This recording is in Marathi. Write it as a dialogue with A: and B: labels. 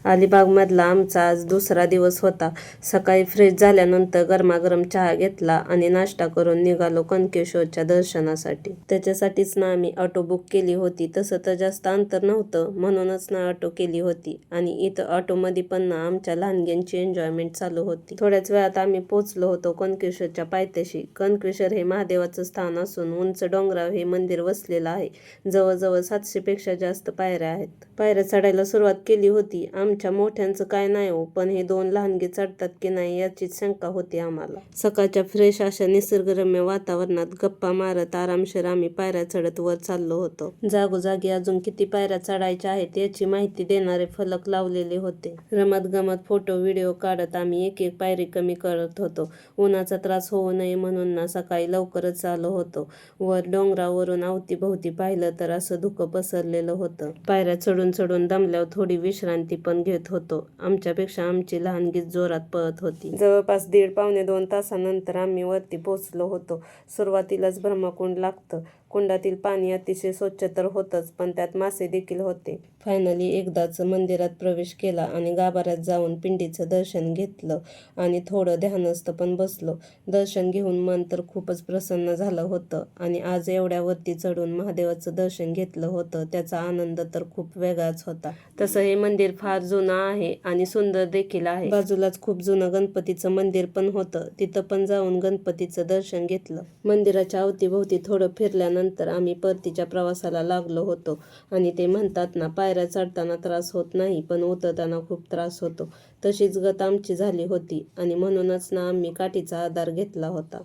A: अलिबागमधला आमचा आज दुसरा दिवस होता. सकाळी फ्रेश झाल्यानंतर गरमागरम चहा घेतला आणि नाश्ता करून निघालो कनकेश्वरच्या दर्शनासाठी. त्याच्यासाठीच ना आम्ही ऑटो बुक केली होती. तसं तर जास्त अंतर नव्हतं म्हणूनच ना ऑटो केली होती. आणि इथं ऑटोमध्ये पण ना आमच्या लहानग्यांची एन्जॉयमेंट चालू होती. थोड्याच वेळात आम्ही पोहोचलो होतो कनकेश्वरच्या पायथ्याशी. कनकेश्वर हे महादेवाचं स्थान असून उंच डोंगरावर हे मंदिर वसलेलं आहे. जवळजवळ 700 पेक्षा जास्त पायऱ्या आहेत. पायऱ्या चढायला सुरुवात केली होती. आमच्या मोठ्यांचं काय नाही हो, पण हे 2 लहानगे चढतात की नाही याचीच शंका होती आम्हाला. सकाळच्या फ्रेश अशा निसर्गरम्य वातावरणात गप्पा मारत आरामशीर आम्ही पायऱ्या चढत वर चाललो होतो. जागोजागी अजून किती पायऱ्या चढायच्या आहेत याची माहिती देणारे फलक लावलेले होते. रमत गमत फोटो व्हिडिओ काढत आम्ही एक एक पायरी कमी करत होतो. उन्हाचा त्रास होऊ नये म्हणून ना सकाळी लवकरच आलो होतो. वर डोंगरावरून अवतीभोवती पाहिलं तर असं धुकं पसरलेलं होतं. पायऱ्या चढून चढून दमल्यावर थोडी विश्रांती पण घेत होतो. आमच्यापेक्षा आमची लहानगीच जोरात पळत होती. जवळपास 1.5-2 तासानंतर आम्ही वरती पोहोचलो होतो. सुरुवातीलाच ब्रह्मकुंड लागतं. कुंडातील पाणी अतिशय स्वच्छ तर होतंच, पण त्यात मासे देखील होते. फायनली एकदाच मंदिरात प्रवेश केला आणि गाभाऱ्यात जाऊन पिंडीचं दर्शन घेतलं आणि थोडं ध्यानस्थ पण बसलो. दर्शन घेऊन मन तर खूपच प्रसन्न झालं होतं. आणि आज एवढ्या वरती चढून महादेवाचं दर्शन घेतलं होतं त्याचा आनंद तर खूप वेगळाच होता. तसं हे मंदिर फार जुनं आहे आणि सुंदर देखील आहे. बाजूलाच खूप जुनं गणपतीचं मंदिर पण होतं. तिथं पण जाऊन गणपतीचं दर्शन घेतलं. मंदिराच्या अवतीभोवती थोडं फिरल्यानंतर आम्ही परतीच्या प्रवासाला लागलो होतो. आणि ते म्हणतात ना, पायऱ्या चढताना त्रास होत नाही पण उतरताना खूप त्रास होतो. तशीच गत आमची झाली होती आणि म्हणूनच ना आम्ही काठीचा आधार घेतला होता.